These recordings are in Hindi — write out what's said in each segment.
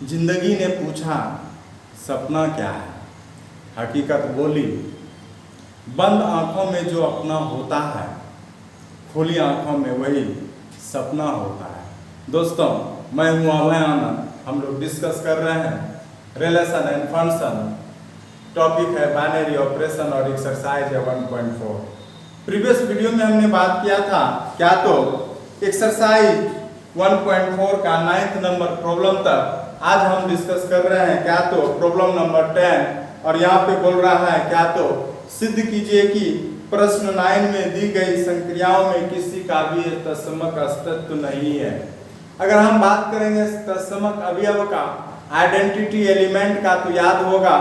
जिंदगी ने पूछा सपना क्या है, हकीकत बोली बंद आंखों में जो अपना होता है, खुली आंखों में वही सपना होता है। दोस्तों, मैं हूँ अभय आनंद। हम लोग डिस्कस कर रहे हैं रिलेशन एंड फंक्शन। टॉपिक है बाइनरी ऑपरेशन और एक्सरसाइज है 1.4। प्रीवियस वीडियो में हमने बात किया था क्या तो एक्सरसाइज 1.4 का 9th नंबर प्रॉब्लम तक आज हम डिस्कस कर रहे हैं क्या तो प्रॉब्लम नंबर 10। और यहाँ पे बोल रहा है क्या तो सिद्ध कीजिए कि प्रश्न 9 में दी गई संक्रियाओं में किसी का भी तत्समक अस्तित्व नहीं है। अगर हम बात करेंगे तत्समक अवयव का, आइडेंटिटी एलिमेंट का, तो याद होगा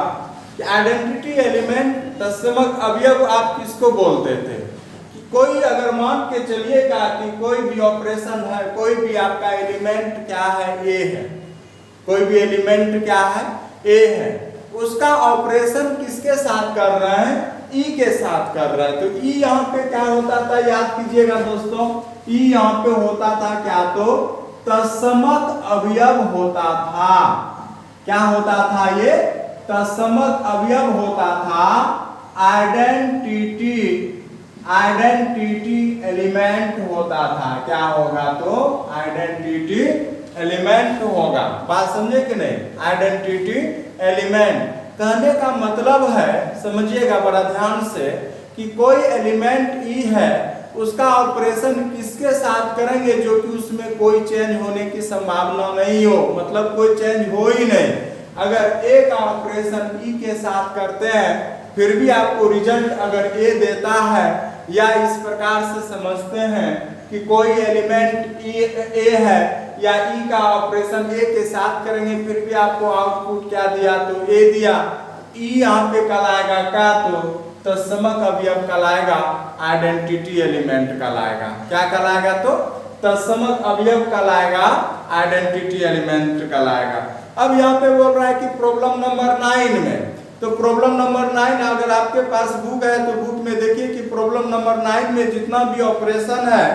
कि आइडेंटिटी एलिमेंट तत्समक अवयव आप किसको बोलते थे कि कोई अगर मान के चलिएगा कि कोई भी ऑपरेशन है, कोई भी आपका एलिमेंट क्या है, ए है, कोई भी एलिमेंट क्या है, ए है, उसका ऑपरेशन किसके साथ कर रहे हैं, ई के साथ कर रहे हैं। तो ई यहाँ पे क्या होता था, याद कीजिएगा दोस्तों, ई यहाँ पे होता था क्या तो तत्समक अवयव होता था। क्या होता था ये? तत्समक अवयव होता था। आइडेंटिटी एलिमेंट होता था। क्या होगा तो आइडेंटिटी एलिमेंट होगा। बात समझे कि नहीं? आइडेंटिटी एलिमेंट कहने का मतलब है, समझिएगा बड़ा ध्यान से, कि कोई एलिमेंट ई है, उसका ऑपरेशन किसके साथ करेंगे जो कि उसमें कोई चेंज होने की संभावना नहीं हो, मतलब कोई चेंज हो ही नहीं। अगर ए का ऑपरेशन ई के साथ करते हैं फिर भी आपको रिजल्ट अगर ए देता है, या इस प्रकार से समझते हैं कि कोई एलिमेंट ए है या ई का ऑपरेशन ए के साथ करेंगे फिर भी आपको आउटपुट क्या दिया तो ए दिया। ई यहाँ पे कहलाएगा क्या तो तत्समक अवयव कहलाएगा, आइडेंटिटी एलिमेंट कहलाएगा। क्या कहलाएगा तो तत्समक अवयव कहलाएगा, आइडेंटिटी एलिमेंट कहलाएगा। अब यहाँ पे बोल रहा है कि प्रॉब्लम नंबर 9 में, तो प्रॉब्लम नंबर 9 अगर आपके पास बुक है तो बुक में देखिए कि प्रॉब्लम नंबर 9 में जितना भी ऑपरेशन है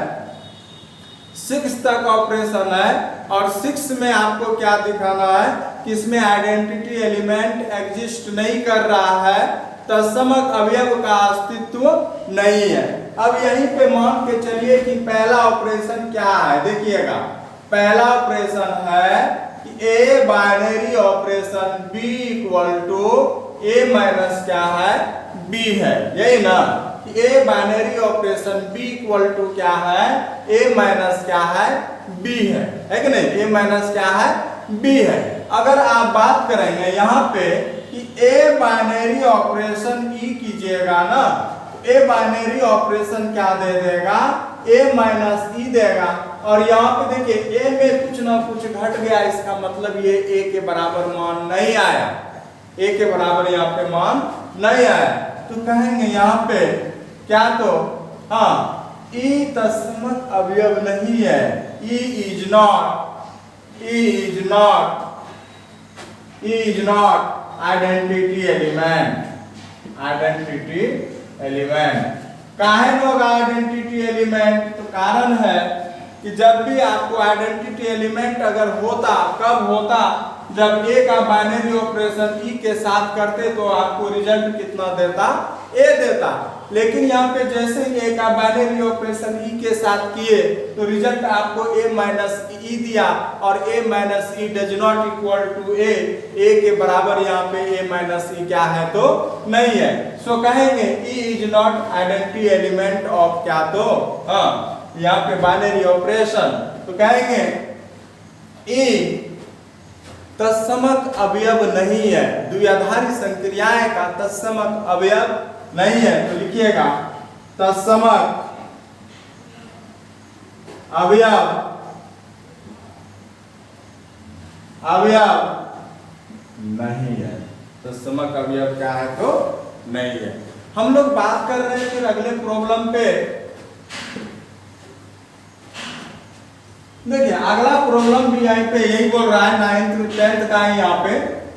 6 तक ऑपरेशन है, और 6 में आपको क्या दिखाना है कि इसमें आइडेंटिटी एलिमेंट एग्जिस्ट नहीं कर रहा है, तत्समक अवयव का अस्तित्व नहीं है। अब यहीं पे मान के चलिए कि पहला ऑपरेशन क्या है, देखिएगा पहला ऑपरेशन है कि A binary operation B equal to A minus क्या है, बी है, यही ना कि A binary operation B equal to क्या है, ए माइनस क्या है, बी है कि नहीं? ए माइनस क्या है, बी है। अगर आप बात करेंगे यहाँ पे कि ए बाइनरी ऑपरेशन ई कीजिएगा ना, तो ए बाइनरी ऑपरेशन क्या दे देगा, ए माइनस ई देगा। और यहाँ पे देखिए ए में कुछ ना कुछ घट गया, इसका मतलब ये ए के बराबर मान नहीं आया, ए के बराबर यहाँ पे मान नहीं आया। तो कहेंगे यहाँ पे क्या तो हाँ ई तत्समक अवयव नहीं है, ई इज नॉट आइडेंटिटी एलिमेंट। काहे न होगा आइडेंटिटी एलिमेंट? तो कारण है कि जब भी आपको आइडेंटिटी एलिमेंट अगर होता, कब होता, जब ए का बाइनरी ऑपरेशन ई के साथ करते तो आपको रिजल्ट कितना देता, ए देता। लेकिन यहाँ पे जैसे ए का बाइनरी ऑपरेशन ई के साथ किए तो रिजल्ट आपको ए माइनस ई दिया, और A minus E does not equal to A के बराबर यहाँ पे ए माइनस ई क्या है तो नहीं है। सो कहेंगे ई is not identity element of क्या तो हाँ यहाँ पे बाइनरी ऑपरेशन। तो कहेंगे ई तत्समक अवयव नहीं है, द्विआधारी संक्रियाएं का तत्समक अवयव नहीं है। तो लिखिएगा तत्समक अवयव नहीं है, तत्समक अवयव क्या है तो नहीं है। हम लोग बात कर रहे हैं फिर अगले प्रॉब्लम पे। देखिए अगला प्रॉब्लम भी यहाँ पे यही बोल रहा है, 9th 10th का है यहाँ पे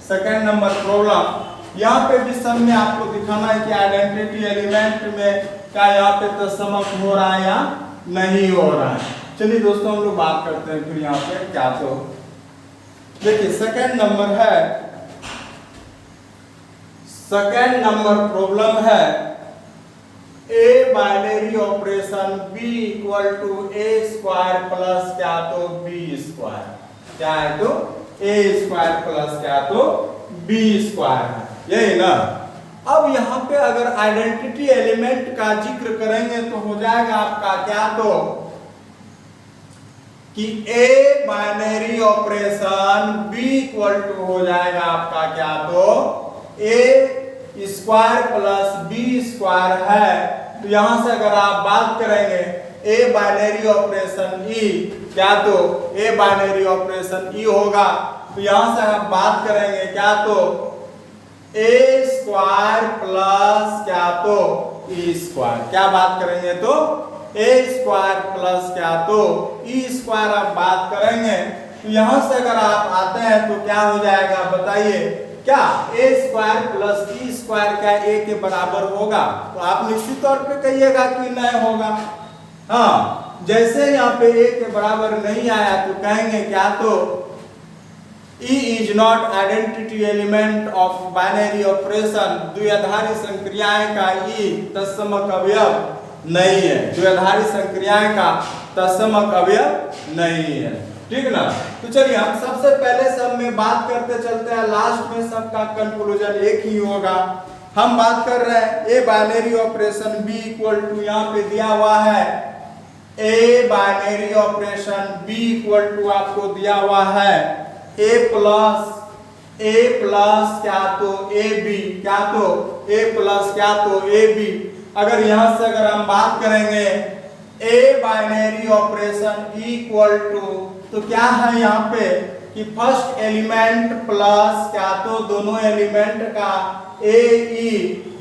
2nd नंबर प्रॉब्लम। यहाँ पे भी सब में आपको दिखाना है कि आइडेंटिटी एलिमेंट में क्या यहाँ पे तत्समक हो रहा है या नहीं हो रहा है। चलिए दोस्तों हम लोग बात करते हैं फिर यहाँ पे क्या तो देखिए सेकंड नंबर है, सेकंड नंबर प्रॉब्लम है A binary operation B equal to A square plus क्या तो बी स्क्वायर, क्या है तो ए स्क्वायर प्लस क्या तो बी स्क्वायर है, यही ना। अब यहाँ पे अगर आइडेंटिटी एलिमेंट का जिक्र करेंगे तो हो जाएगा आपका क्या तो कि A binary operation B equal to हो जाएगा आपका क्या तो A square plus B square है। तो यहां से अगर आप बात करेंगे ए बाइनरी ऑपरेशन ई, क्या तो ए बाइनरी ऑपरेशन ई होगा। तो यहां से आप बात करेंगे क्या तो ए स्क्वायर प्लस क्या तो ई स्क्वायर, क्या बात करेंगे तो ए स्क्वायर प्लस क्या तो ई स्क्वायर आप बात करेंगे। तो यहां से अगर आप आते हैं तो क्या हो जाएगा बताइए, क्या ए स्क्वायर प्लस ई स्क्वायर क्या ए के बराबर होगा? तो आप निश्चित तौर पे कहिएगा कि नहीं होगा। हाँ, जैसे यहाँ पे ए के बराबर नहीं आया तो कहेंगे क्या तो E is not identity element of binary operation, द्विआधारी संक्रियाएं का E तत्समक अवयव नहीं है, द्विआधारी संक्रियाएं का तत्समक अवयव नहीं है, ठीक ना। तो चलिए हम सबसे पहले सब में बात करते चलते हैं, लास्ट में सबका कंक्लूजन एक ही होगा। हम बात कर रहे हैं A binary operation B equal to, यहाँ पे दिया हुआ है A binary operation B equal to आपको दिया हुआ है ए प्लस क्या तो ए बी, क्या तो ए प्लस क्या तो ए बी। अगर यहां से अगर हम बात करेंगे A binary operation equal to, तो क्या है यहाँ पे कि फर्स्ट एलिमेंट प्लस क्या तो दोनों एलिमेंट का ए ई,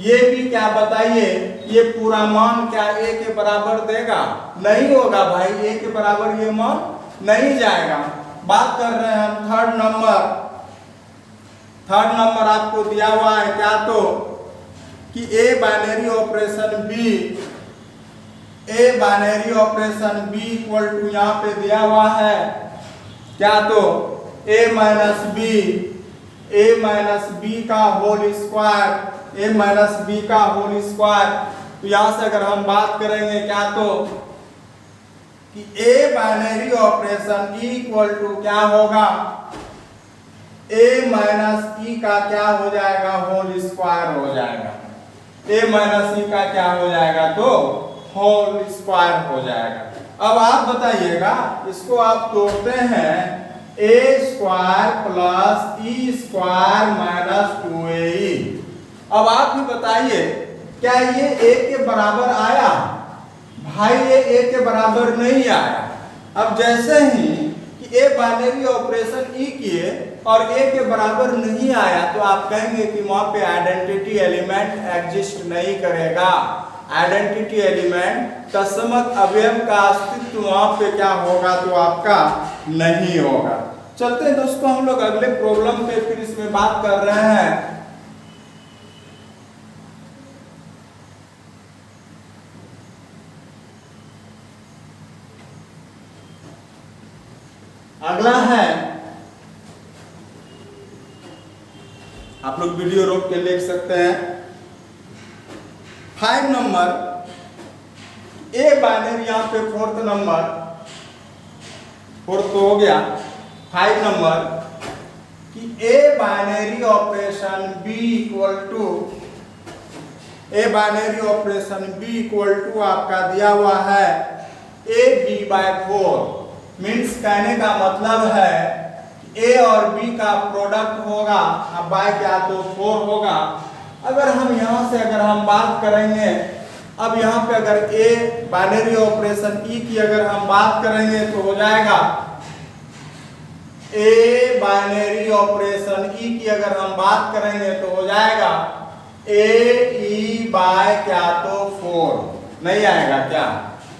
ये भी क्या बताइए, ये पूरा मान क्या ए के बराबर देगा? नहीं होगा भाई, ए के बराबर ये मान नहीं जाएगा। बात कर रहे हैं हम थर्ड नंबर आपको दिया हुआ है क्या तो कि A binary operation B equal to यहाँ पे दिया हुआ है क्या तो ए माइनस बी का होल स्क्वायर। तो यहाँ से अगर हम बात करेंगे क्या तो कि A binary operation E equal to क्या होगा, ए माइनस ई का क्या हो जाएगा, होल स्क्वायर हो जाएगा। ए माइनस ई का क्या हो जाएगा तो होल स्क्वायर हो जाएगा। अब आप बताइएगा, इसको आप तोड़ते हैं ए square plus E square minus 2ए। अब आप ही बताइए क्या ये ए के बराबर आया? भाई ये ए के बराबर नहीं आया। अब जैसे ही कि ए बाइनरी ऑपरेशन ई किए और ए के बराबर नहीं आया तो आप कहेंगे कि वहां पे आइडेंटिटी एलिमेंट एग्जिस्ट नहीं करेगा। आइडेंटिटी एलिमेंट तत्समक अवयव का अस्तित्व वहां पे क्या होगा तो आपका नहीं होगा। चलते हैं दोस्तों हम लोग अगले प्रॉब्लम पे, फिर इसमें बात कर रहे हैं। अगला है, आप लोग वीडियो रोक के लिख सकते हैं। 5 नंबर ए बाइनरी, यहाँ पे फोर्थ हो गया 5 नंबर कि A binary operation B equal to आपका दिया हुआ है ए बी बाय 4। मीन्स कहने का मतलब है ए और बी का प्रोडक्ट होगा, अब बाय क्या तो 4 होगा। अगर हम यहाँ से अगर हम बात करेंगे, अब यहाँ पे अगर ए बाइनरी ऑपरेशन ई की अगर हम बात करेंगे तो हो जाएगा ए बाइनरी ऑपरेशन ई की अगर हम बात करेंगे तो हो जाएगा ए ई बाय क्या तो 4, नहीं आएगा क्या?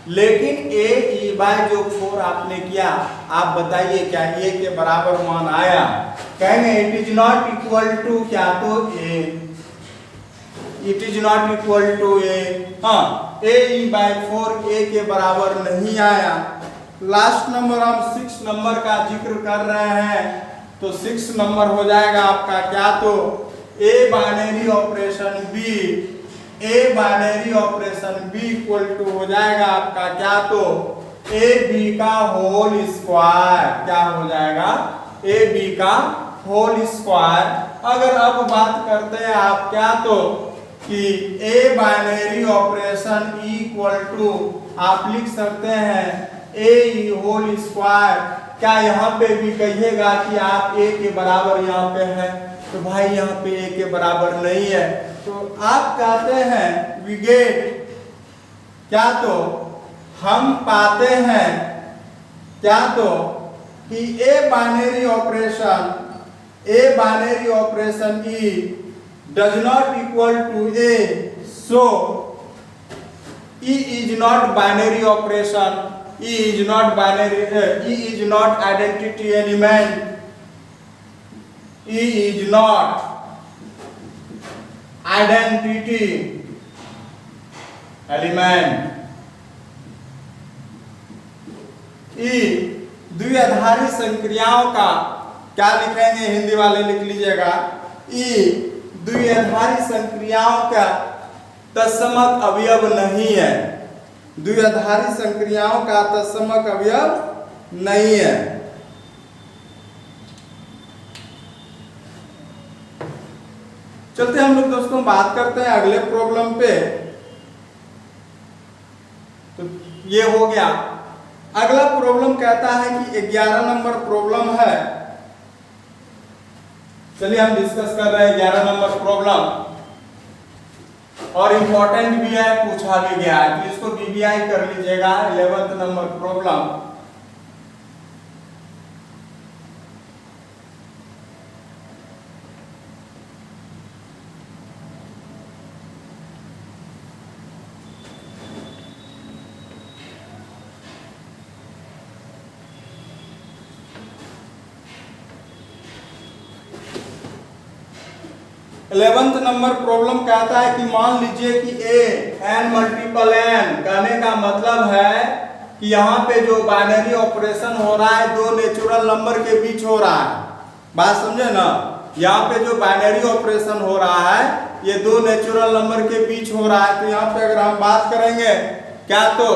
लेकिन ए ई बाय जो 4 आपने किया, आप बताइए क्या ए के बराबर मान आया? कहेंगे it is not equal to क्या तो A, it is not equal to A. हाँ, ए ई बाय 4 ए के बराबर नहीं आया। लास्ट नंबर हम 6 नंबर का जिक्र कर रहे हैं तो 6 नंबर हो जाएगा आपका क्या, तो A binary operation B, A binary operation B equal to हो जाएगा आपका क्या, तो ए बी का होल स्क्वायर, क्या हो जाएगा, ए बी का होल स्क्वायर। अगर अब बात करते हैं आप क्या, तो कि A binary operation equal to आप लिख सकते हैं ए होल स्क्वायर। क्या यहाँ पे भी कहिएगा कि आप ए के बराबर यहाँ पे है, तो भाई यहाँ पे ए के बराबर नहीं है, तो आप कहते हैं वी गेट, क्या तो हम पाते हैं क्या, तो कि A binary operation E does not equal to A, so E is not binary operation, E is not binary, E is not identity element, E is not identity element। E द्विआधारी संक्रियाओं का क्या लिखेंगे, हिंदी वाले लिख लीजिएगा, E द्विआधारी संक्रियाओं का तत्समक अवयव नहीं है, द्विआधारी संक्रियाओं का तत्समक अवयव नहीं है। चलते हम लोग दोस्तों बात करते हैं अगले प्रॉब्लम पे। तो ये हो गया। अगला प्रॉब्लम कहता है कि 11 नंबर प्रॉब्लम है। चलिए हम डिस्कस कर रहे हैं 11 नंबर प्रॉब्लम, और इंपॉर्टेंट भी है, पूछा भी गया है, तो इसको बीबीआई कर लीजिएगा। 11th number problem, eleventh number problem कहता है कि मान लीजिए कि ए एन मल्टीपल एन, कहने का मतलब है कि यहाँ पे जो बाइनरी ऑपरेशन हो रहा है दो नेचुरल नंबर के बीच हो रहा है। बात समझे ना, यहाँ पे जो बाइनरी ऑपरेशन हो रहा है ये दो नेचुरल नंबर के बीच हो रहा है। तो यहाँ पे अगर हम बात करेंगे क्या, तो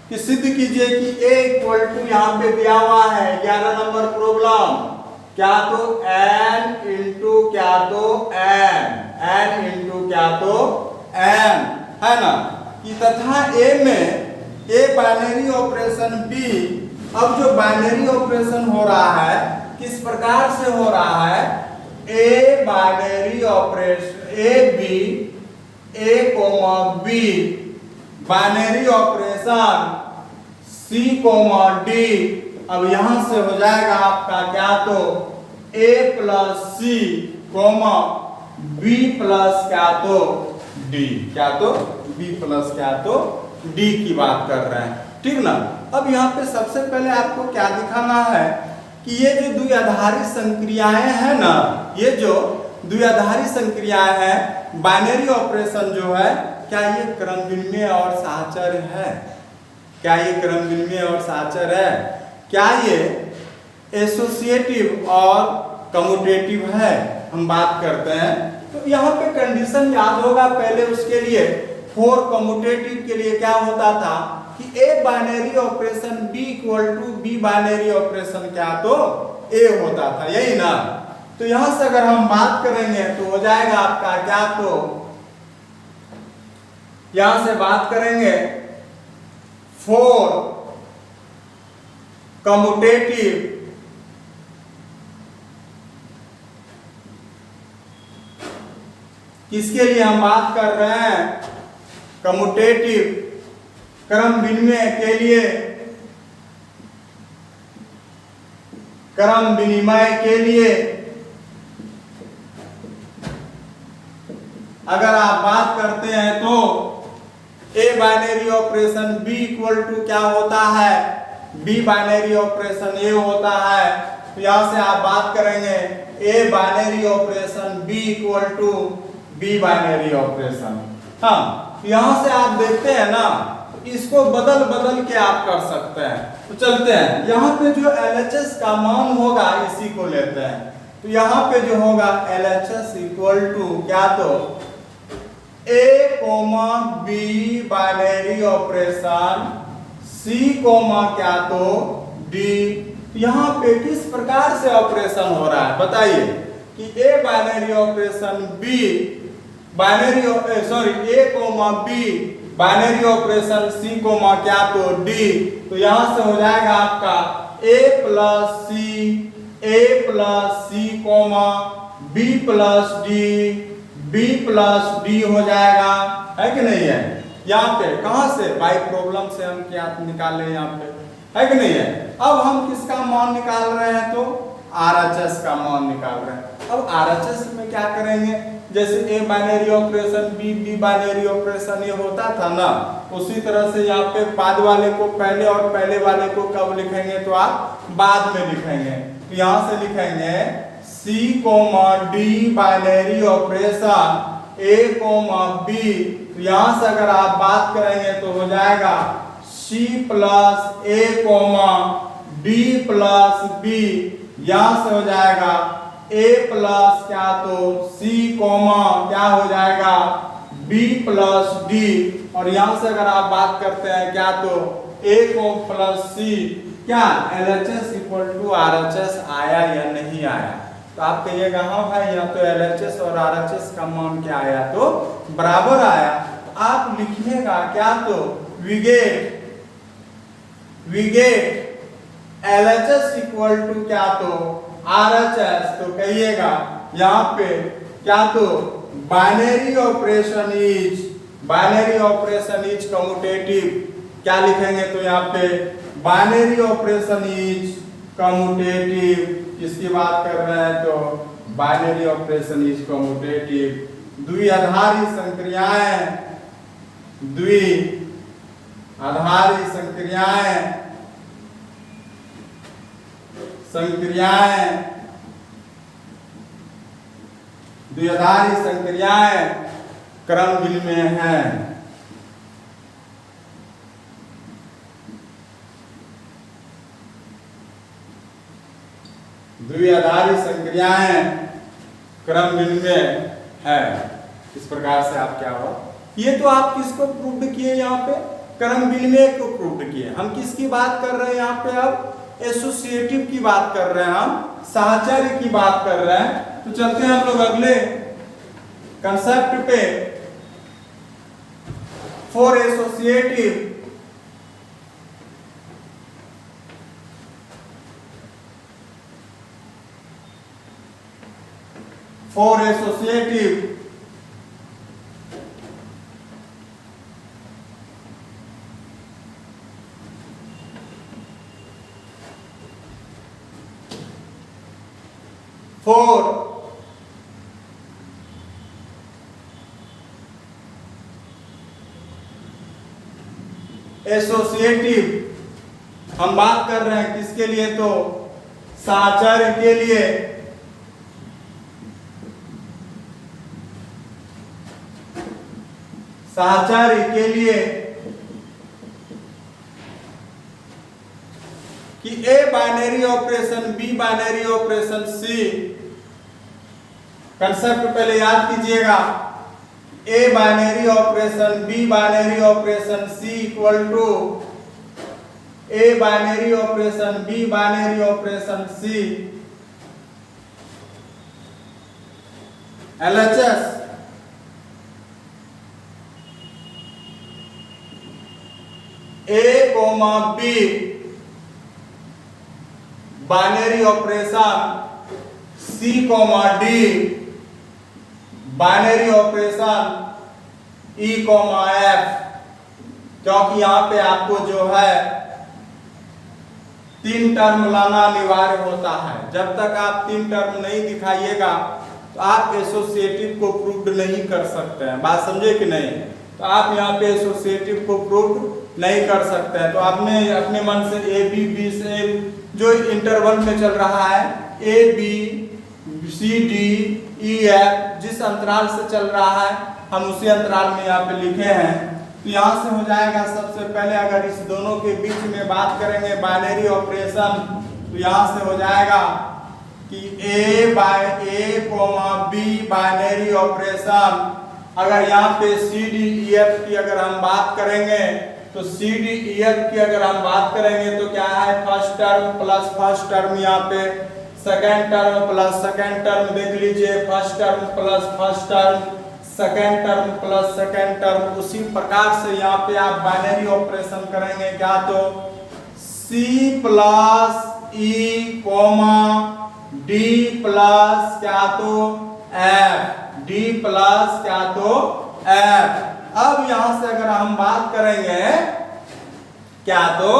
कि सिद्ध कीजिए कि ए इक्वल टू यहाँ पे दिया हुआ है 11 नंबर प्रॉब्लम, क्या तो n इंटू क्या तो n इंटू क्या तो n, है ना, कि तथा a में a बाइनरी ऑपरेशन b। अब जो बाइनरी ऑपरेशन हो रहा है किस प्रकार से हो रहा है, a binary operation a b a comma b, binary operation c comma d। अब यहां से हो जाएगा आपका क्या, तो a plus C comma b plus क्या तो d, क्या तो b प्लस क्या तो d की बात कर रहे हैं, ठीक ना। अब यहाँ पे सबसे पहले आपको क्या दिखाना है कि ये जो द्विआधारी संक्रियाएं हैं ना, ये जो द्विआधारी संक्रियाएं हैं, बाइनरी ऑपरेशन जो है, क्या ये क्रम विनिमय और साहचर्य है, क्या ये क्रम विनिमय और साहचर्य है, क्या ये एसोसिएटिव और कम्यूटेटिव है, हम बात करते हैं। तो यहाँ पे कंडीशन याद होगा पहले, उसके लिए फॉर कम्यूटेटिव के लिए क्या होता था कि A binary operation B equal to B binary operation क्या तो ए होता था, यही ना। तो यहां से अगर हम बात करेंगे तो हो जाएगा आपका क्या, तो यहां से बात करेंगे फॉर कम्यूटेटिव किसके लिए हम बात कर रहे हैं, कम्यूटेटिव क्रम विनिमय के लिए, क्रम विनिमय के लिए अगर आप बात करते हैं तो A binary operation B equal to क्या होता है, बी बाइनरी ऑपरेशन ए होता है। तो यहां से आप बात करेंगे A binary operation B equal to B binary operation. हाँ, यहां से आप देखते हैं ना इसको बदल बदल के आप कर सकते हैं। तो चलते हैं, यहाँ पे जो LHS का मान होगा इसी को लेते हैं। तो यहाँ पे जो होगा LHS इक्वल टू क्या, तो A, B binary operation C, क्या तो D। यहाँ पे किस प्रकार से ऑपरेशन हो रहा है बताइए कि A binary operation B binary A, B binary operation C, क्या तो D। तो यहाँ से हो जाएगा आपका A plus C, B plus D हो जाएगा, है कि नहीं है। यहाँ पे कहाँ से बाई प्रॉब्लम से हम क्या निकाले, यहाँ पे है कि नहीं है। अब हम किसका मान निकाल रहे हैं, तो RHS का मान निकाल रहे हैं। अब RHS में क्या करेंगे, जैसे A binary operation B binary operation ये होता था ना, उसी तरह से यहाँ पे बाद वाले को पहले और पहले वाले को कब लिखेंगे, तो आप बाद में लिखेंगे। तो यहाँ से लिखेंगे C, D binary operation A, B। तो यहाँ से अगर आप बात करेंगे तो हो जाएगा C plus A, D plus B। यहाँ से हो जाएगा A प्लस क्या तो C, क्या हो जाएगा B प्लस D। और यहाँ से अगर आप बात करते हैं क्या, तो A प्लस C, क्या LHS इक्वल टू RHS आया या नहीं आया। तो आप कहिएगा हाँ भाई, यहाँ तो LHS और RHS का मान क्या आया, तो बराबर आया। आप लिखिएगा क्या, तो we get LHS equal to क्या, तो RHS। तो कहिएगा यहाँ पे क्या, तो बाइनरी ऑपरेशन इज कम्यूटेटिव। क्या लिखेंगे, तो यहाँ पे बाइनरी ऑपरेशन इज कम्यूटेटिव। किसकी बात कर रहे हैं, तो बाइनरी ऑपरेशन इज कम्यूटेटिव। द्विआधारी संक्रियाएं क्रमबिल में हैं। द्विआधारी संक्रियाएं क्रमबिल में है। इस प्रकार से आप क्या हो, ये तो आप किसको प्रूव किए, यहाँ पे क्रमबिल को प्रूव किए। हम किसकी बात कर रहे हैं यहाँ पे, अब एसोसिएटिव की बात कर रहे हैं, हम साहचर्य की बात कर रहे हैं। तो चलते हैं हम लोग अगले कंसेप्ट पे, फॉर एसोसिएटिव। एसोसिएटिव हम बात कर रहे हैं किसके लिए, तो साहचर्य के लिए। साहचर्य के लिए कि A binary operation B binary operation C। Concept पहले याद कीजिएगा, A binary operation B binary operation C equal to A binary operation B binary operation C। LHS A, B binary operation C, D binary operation E, F। क्योंकि यहाँ पे आपको जो है 3 टर्म लाना अनिवार्य होता है। जब तक आप 3 टर्म नहीं दिखाइएगा तो आप एसोसिएटिव को प्रूव नहीं कर सकते हैं। बात समझे कि नहीं। तो आप यहाँ पे एसोसिएटिव को प्रूव नहीं कर सकते हैं। तो आपने अपने मन से A, B से जो इंटरवल में चल रहा है A, B, C, D, E, F जिस अंतराल से चल रहा है हम उसी अंतराल में यहाँ पे लिखे हैं। तो यहाँ से हो जाएगा सबसे पहले अगर इस दोनों के बीच में बात करेंगे बाइनरी ऑपरेशन, तो यहाँ से हो जाएगा कि A by A comma B binary operation. अगर यहाँ पे CDEF की अगर हम बात करेंगे तो CDEF की अगर हम बात करेंगे तो क्या है, first term plus first term, यहाँ पे second term plus second term, देख लीजिए first term plus first term, second term plus second term. उसी प्रकार से यहाँ पे आप बाइनरी ऑपरेशन करेंगे क्या, तो C plus E comma D plus क्या तो F, D प्लस क्या तो F। अब यहां से अगर हम बात करेंगे क्या, तो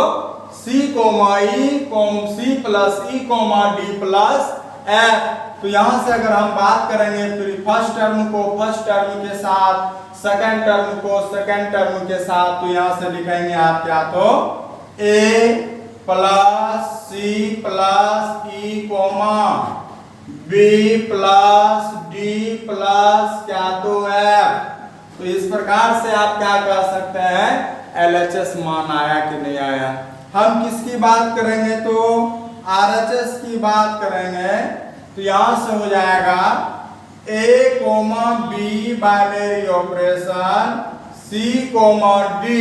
C comma E comma C plus E comma D plus F। तो यहां से अगर हम बात करेंगे फिर फर्स्ट टर्म को फर्स्ट टर्म के साथ, सेकंड टर्म को सेकंड टर्म के साथ, तो यहां से लिखेंगे आप क्या, तो A plus C plus E comma B plus D plus क्या तो F। तो इस प्रकार से आप क्या कह सकते हैं, LHS मान आया कि नहीं आया। हम किसकी बात करेंगे, तो RHS की बात करेंगे, तो यहां से हो जाएगा A comma B binary operation C comma D।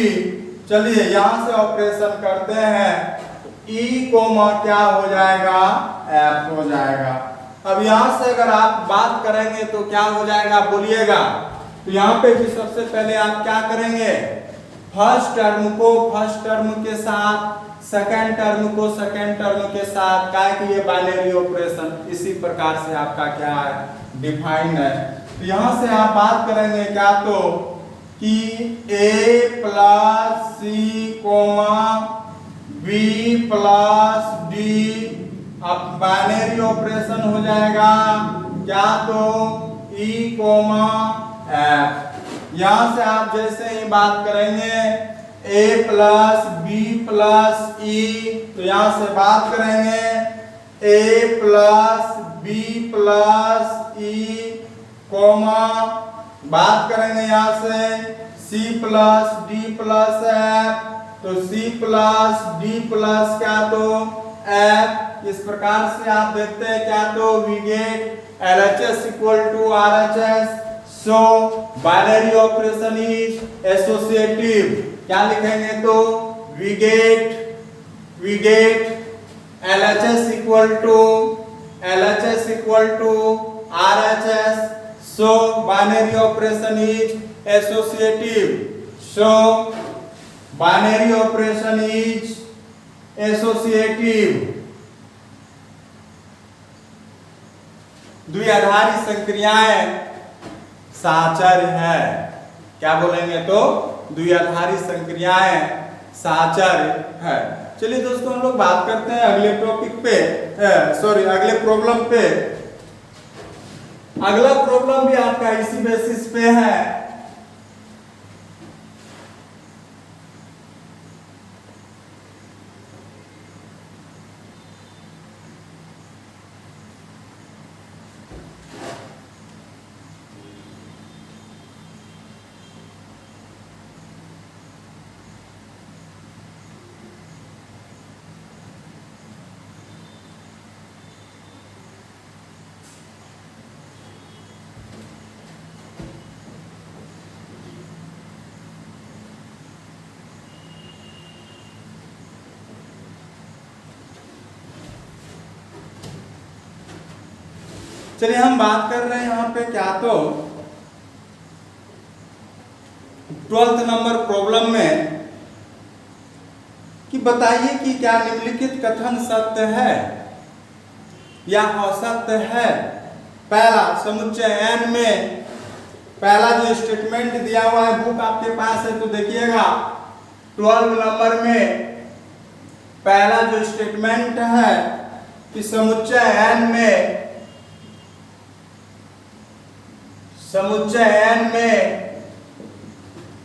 चलिए यहां से ऑपरेशन करते हैं, E कोमा क्या हो जाएगा, F हो जाएगा। अब यहां से अगर आप बात करेंगे तो क्या हो जाएगा बोलिएगा, तो यहाँ पे भी सबसे पहले आप क्या करेंगे, फर्स्ट टर्म को फर्स्ट टर्म के साथ, सेकंड टर्म को सेकंड टर्म के साथ, क्या कि ये बाइनरी ऑपरेशन इसी प्रकार से आपका क्या है, डिफाइंड है। तो यहाँ से आप बात करेंगे क्या, तो कि A plus C comma B plus D, अब बाइनरी ऑपरेशन हो जाएगा क्या, तो E कोमा F। यहां से आप जैसे ही बात करेंगे A plus B plus E, तो यहां से बात करेंगे A plus B plus E comma, बात करेंगे यहां से C plus D plus F, तो C प्लस D प्लस क्या तो F। इस प्रकार से आप देखते हैं क्या, तो we get LHS equal to RHS। So binary operation is associative। क्या लिखेंगे, तो we get LHS equal to RHS। So binary operation is associative। So binary operation is associative। द्विआधारी संक्रियाएं साहचर्य है। क्या बोलेंगे, तो द्विआधारी संक्रियाएं साहचर्य है। चलिए दोस्तों हम लोग बात करते हैं अगले टॉपिक पे, अगले प्रॉब्लम पे। अगला प्रॉब्लम भी आपका इसी बेसिस पे है। चलिए हम बात कर रहे हैं यहाँ पे क्या, तो 12th नंबर प्रॉब्लम में कि बताइए कि क्या निम्नलिखित कथन सत्य है या असत्य है। पहला समुच्चय n में पहला जो स्टेटमेंट दिया हुआ है, बुक आपके पास है तो देखिएगा 12 नंबर में पहला जो स्टेटमेंट है कि समुच्चय n में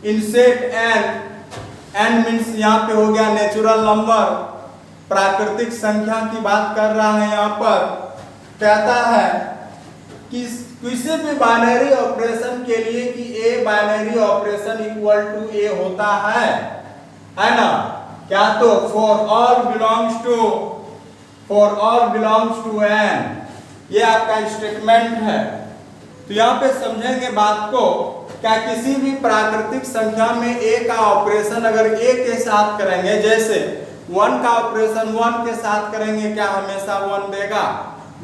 इनसेट n मीन्स यहाँ पे हो गया नेचुरल नंबर, प्राकृतिक संख्या की बात कर रहा है। यहाँ पर कहता है कि किसी भी बाइनरी ऑपरेशन के लिए कि A binary operation equal to A होता है ना? क्या तो for all belongs to N, ये आपका स्टेटमेंट है। तो यहाँ पे समझेंगे बात को, क्या किसी भी प्राकृतिक संख्या में ए का ऑपरेशन अगर ए के साथ करेंगे, जैसे 1 का ऑपरेशन 1 के साथ करेंगे क्या हमेशा 1 देगा,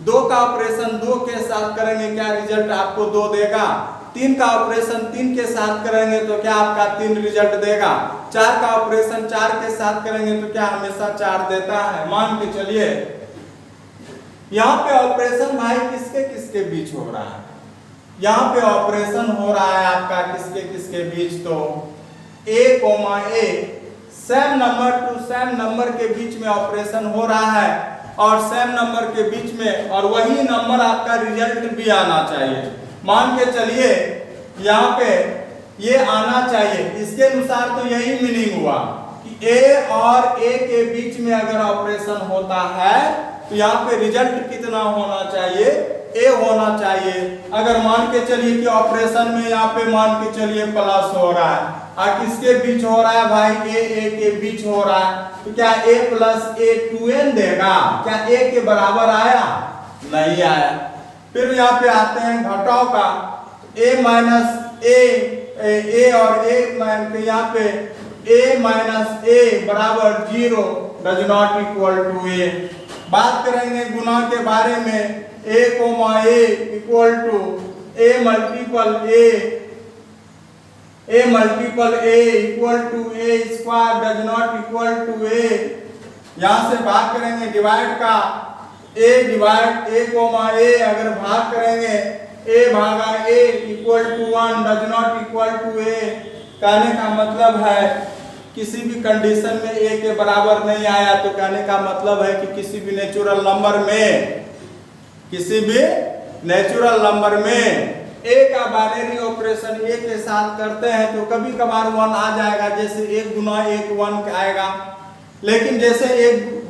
2 का ऑपरेशन 2 के साथ करेंगे क्या रिजल्ट आपको 2 देगा, 3 का ऑपरेशन 3 के साथ करेंगे तो क्या आपका 3 रिजल्ट देगा, 4 का ऑपरेशन 4 के साथ करेंगे तो क्या हमेशा 4 देता है। मान के चलिए यहाँ पे ऑपरेशन भाई किसके किसके बीच हो रहा है, यहाँ पे ऑपरेशन हो रहा है आपका किसके किसके बीच, तो a, same number two same number के बीच में ऑपरेशन हो रहा है, और सेम नंबर के बीच में और वही नंबर आपका रिजल्ट भी आना चाहिए। मान के चलिए यहाँ पे ये आना चाहिए, इसके अनुसार तो यही मीनिंग हुआ कि a और a के बीच में अगर ऑपरेशन होता है तो यहाँ पे रिजल्ट कितना होना चाहिए, ए होना चाहिए। अगर मान के चलिए कि ऑपरेशन में यहाँ पे मान के चलिए प्लस हो रहा है, और किसके बीच हो रहा है भाई, ए के बीच हो रहा है, तो क्या a प्लस ए 2n देगा, क्या a के बराबर आया, नहीं आया। फिर यहाँ पे आते हैं घटाव का, a माइनस ए और a यहाँ पे a माइनस ए बराबर 0 does not equal to A. बात करेंगे गुना के बारे में, a, equal to a multiple a equal to a square does not equal to a। यहाँ से भाग करेंगे डिवाइड का, a डिवाइड a, अगर भाग करेंगे a भागा a equal to 1 does not equal to a। कहने का मतलब है किसी भी कंडीशन में a के बराबर नहीं आया, तो कहने का मतलब है कि किसी भी नेचुरल नंबर में a का बाइनरी ऑपरेशन a के साथ करते हैं तो कभी कभार 1 आ जाएगा, जैसे 1 गुना 1 1 आएगा, लेकिन जैसे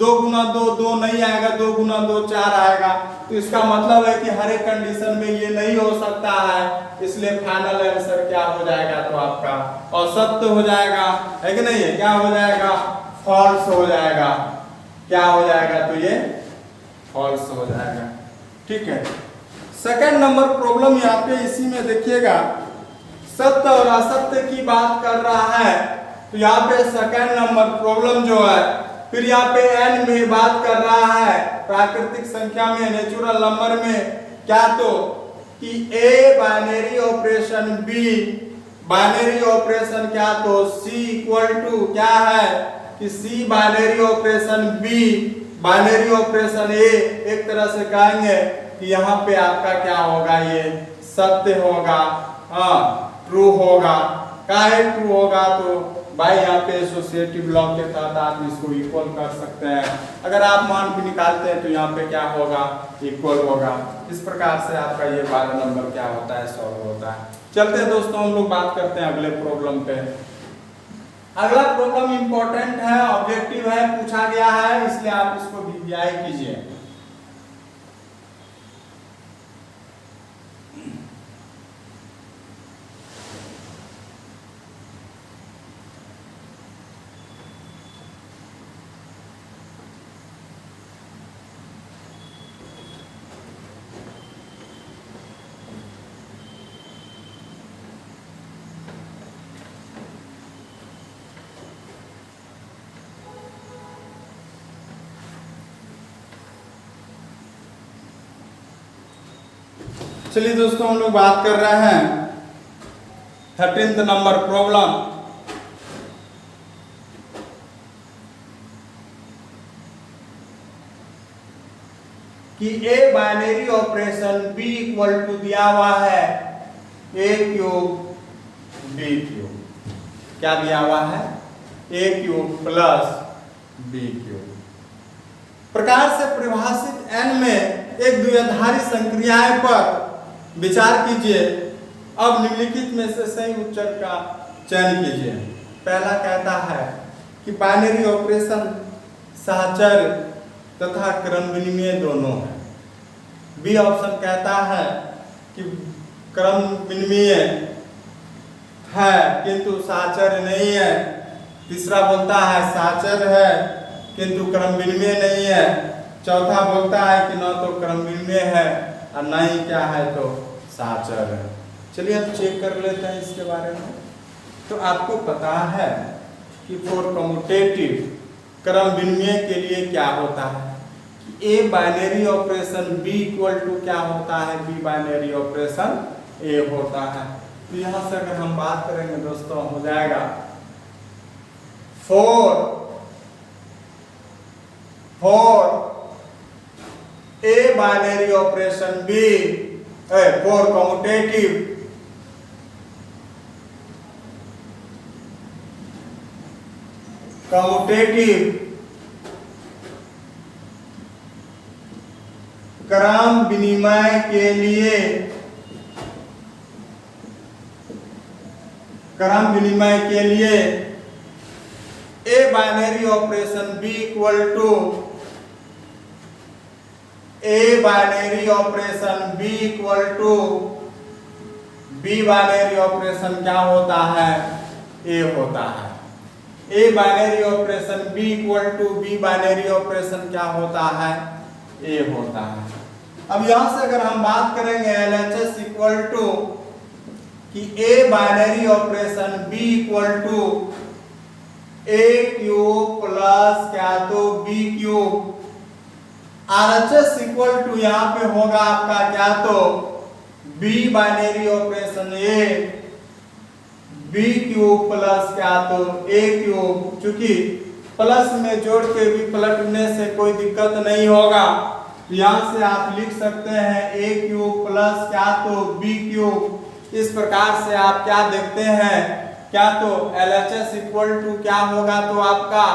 2 गुना 2 2 नहीं आएगा, 2 गुना 2 4 आएगा। तो इसका मतलब है कि हर एक कंडीशन में ये नहीं हो सकता है, इसलिए फाइनल आंसर क्या हो जाएगा, तो आपका असत्य हो जाएगा, है कि नहीं है, क्या हो जाएगा, फॉल्स हो जाएगा। क्या हो जाएगा, तो ये फॉल्स हो जाएगा। ठीक है, सेकंड नंबर प्रॉब्लम यहाँ पे इसी में देखिएगा, सत्य और असत्य की बात कर रहा है। तो यहाँ पे सेकंड नंबर प्रॉब्लम जो है, फिर यहाँ पे n में बात कर रहा है, प्राकृतिक संख्या में, नेचुरल नंबर में, क्या तो कि a binary operation b binary operation क्या तो c इक्वल टू क्या है कि c binary operation b binary operation a, एक तरह से कहेंगे कि यहाँ पे आपका क्या होगा, ये सत्य होगा, ट्रू होगा। काहे ट्रू होगा, तो भाई यहाँ पे एसोसिएटिव लॉ के तहत आप इसको इक्वल कर सकते हैं। अगर आप मान भी निकालते हैं तो यहाँ पे क्या होगा, इक्वल होगा। इस प्रकार से आपका ये 12 नंबर क्या होता है, सॉल्व होता है। चलते हैं दोस्तों, हम लोग बात करते हैं अगले प्रॉब्लम पे। अगला प्रॉब्लम इंपॉर्टेंट है, ऑब्जेक्टिव है, पूछा गया है, इसलिए आप इसको वीवीआई कीजिए। चलिए दोस्तों, हम लोग बात कर रहे हैं 13th नंबर प्रॉब्लम। कि a binary operation b equal to दिया हुआ है a क्यूब b क्यूब, क्या दिया हुआ है, a cube plus b cube. प्रकार से परिभाषित n में एक द्विआधारी संक्रियाएं पर विचार कीजिए। अब निम्नलिखित में से सही उत्तर का चयन कीजिए। पहला कहता है कि बाइनरी ऑपरेशन सहचर तथा क्रम विनिमय दोनों है। बी ऑप्शन कहता है कि क्रम विनिमय है किंतु साचर नहीं है। तीसरा बोलता है साचर है किंतु क्रम विनिमय नहीं है। चौथा बोलता है कि न तो क्रम विनिमय है और न ही क्या है तो साचर है। चलिए हम चेक कर लेते हैं इसके बारे में। तो आपको पता है कि फॉर कम्यूटेटिव क्रम विनिमय के लिए क्या होता है कि A binary operation B equal to क्या होता है, बी बाइनरी ऑपरेशन ए होता है। तो यहां से अगर हम बात करेंगे दोस्तों हो जाएगा for A binary operation B for commutative क्रम विनिमय के लिए A binary operation B equal to B binary operation क्या होता है, ए होता है। A binary operation B equal to B binary operation क्या होता है, ए होता है। अब यहां से अगर हम बात करेंगे LHS इक्वल टू कि A binary operation B equal to A cube plus क्या तो B cube, RHS equal to यहां पे होगा आपका क्या तो B binary operation A B cube plus क्या तो ए क्यूब। चूंकि प्लस में जोड़ के भी पलटने से कोई दिक्कत नहीं होगा, यहां से आप लिख सकते हैं ए क्यूब प्लस क्या तो बी क्यूब। इस प्रकार से आप क्या देखते हैं क्या तो LHS इक्वल टू क्या होगा तो आपका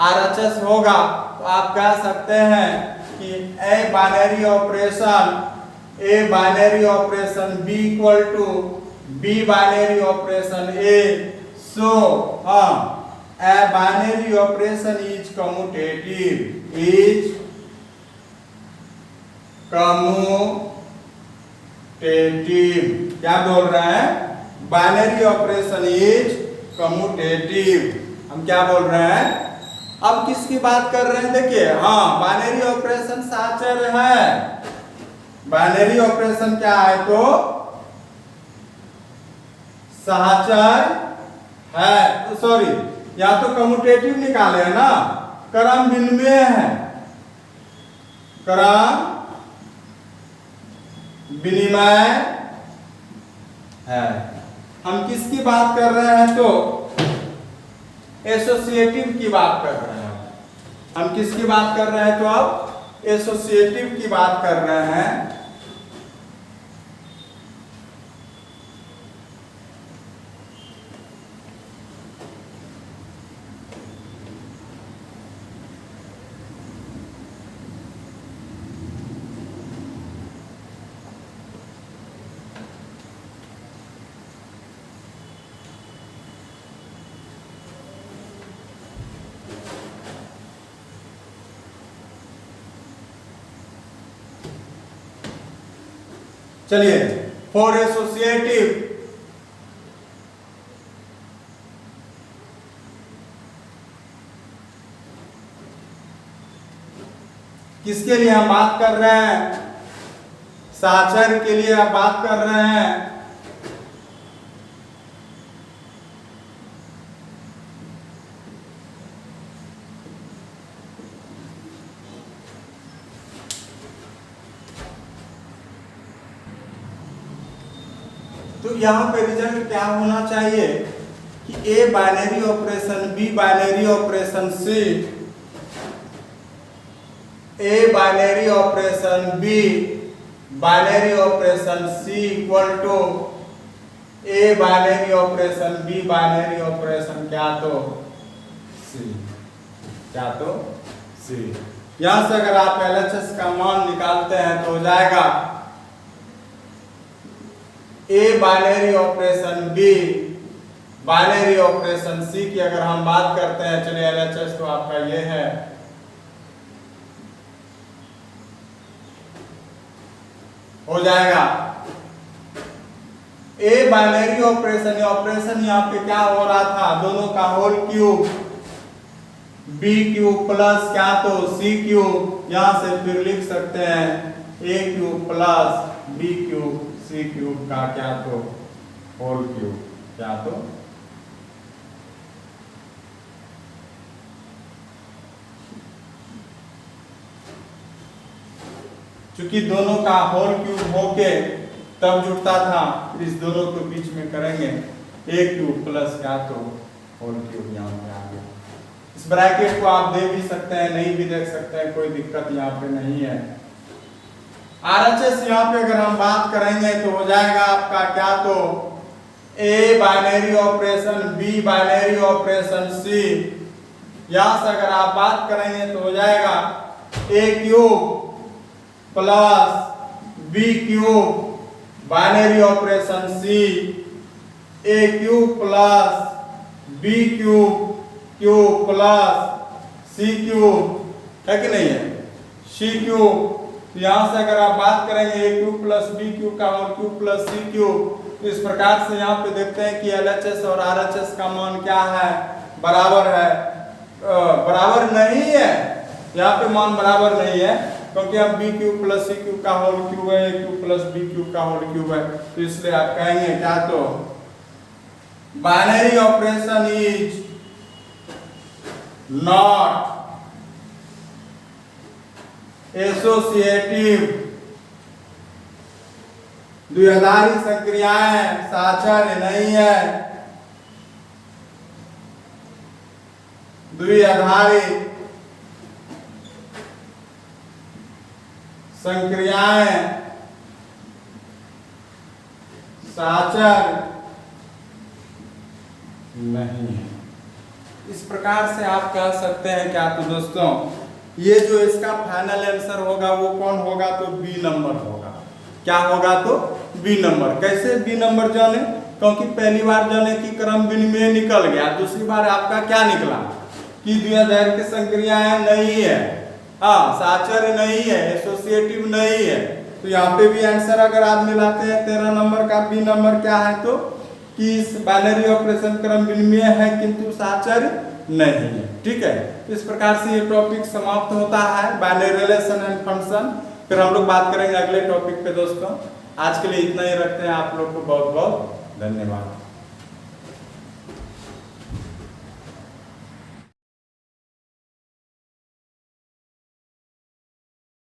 RHS होगा। तो आप कह सकते हैं कि A binary operation B equal to B binary operation A. So A binary operation is commutative क्या बोल रहे हैं, बाइनरी ऑपरेशन इज कम्यूटेटिव। हम क्या बोल रहे हैं, अब किसकी बात कर रहे हैं देखिए, हाँ बाइनरी ऑपरेशन साचर है। बाइनरी ऑपरेशन क्या है तो साचर है, सॉरी या तो कम्यूटेटिव निकाले है ना, क्रम विनिमय है, क्रम विनिमय है। हम किसकी बात कर रहे हैं तो एसोसिएटिव की बात कर रहे हैं। हम किसकी बात कर रहे हैं तो अब एसोसिएटिव की बात कर रहे हैं। चलिए फॉर एसोसिएटिव किसके लिए हम बात कर रहे हैं, साचर के लिए आप बात कर रहे हैं। तो यहाँ पे रिजल्ट क्या होना चाहिए कि A binary operation B binary operation C, A binary operation B binary operation C equal to A binary operation B binary operation क्या तो सी, क्या तो सी। यहां से अगर आप LHS का मान निकालते हैं तो हो जाएगा A binary operation B binary operation C की अगर हम बात करते हैं, चलिए LHS तो आपका ये है, हो जाएगा ए बाइनरी ऑपरेशन, ऑपरेशन यहाँ पे क्या हो रहा था, दोनों का whole cube, B cube plus क्या तो सी क्यूब, यहां से फिर लिख सकते हैं ए cube plus B cube C cube का क्या तो होल क्यूब, क्या तो चूंकि दोनों का होल क्यूब होके तब जुड़ता था, इस दोनों के बीच में करेंगे ए क्यूब प्लस क्या तो होल क्यूब, यहाँ पे आ गया। इस ब्रैकेट को आप दे भी सकते हैं, नहीं भी देख सकते हैं, कोई दिक्कत यहाँ पे नहीं है। RHS यहाँ पे अगर हम बात करेंगे तो हो जाएगा आपका क्या तो A binary operation B binary operation C, यहां से अगर आप बात करेंगे तो हो जाएगा A cube plus B cube binary operation C, A cube plus B cube cube plus C cube, है कि नहीं है, सी क्यूब। यहां से अगर आप बात करेंगे ए क्यूब प्लस बी क्यूब का whole cube plus C cube, तो इस प्रकार से यहाँ पे देखते हैं कि LHS और RHS का मान क्या है, बराबर है, बराबर नहीं है, यहाँ पे मान बराबर नहीं है, क्योंकि अब B cube plus C cube का होल क्यूब है, ए क्यूब प्लस बी क्यूब का होल क्यूब है, तो इसलिए आप कहेंगे क्या तो binary operation is not associative, द्विआधारी संक्रियाएं साचार्य नहीं है, द्विआधारी संक्रियाएं साचार्य नहीं है। इस प्रकार से आप कह सकते हैं क्या तो दोस्तों, ये जो इसका फाइनल आंसर होगा वो कौन होगा, तो बी नंबर होगा। क्या होगा तो बी नंबर। कैसे बी नंबर जाने, क्योंकि पहली बार जाने की क्रम विनिमय निकल गया, दूसरी बार आपका क्या निकला कि द्विआधारी की संक्रियाएं नहीं है, हाँ साचार्य नहीं है, एसोसिएटिव नहीं है। तो यहाँ पे भी आंसर अगर आप मिलाते हैं 13 नंबर का, बी नंबर क्या है तो कि इस बाइनरी ऑपरेशन क्रम विनिमय है किंतु साचार्य नहीं है। ठीक है, इस प्रकार से ये टॉपिक समाप्त होता है, बाइनरी रिलेशन एंड फंक्शन। फिर हम लोग बात करेंगे अगले टॉपिक पे दोस्तों। आज के लिए इतना ही रखते हैं, आप लोग को बहुत बहुत धन्यवाद।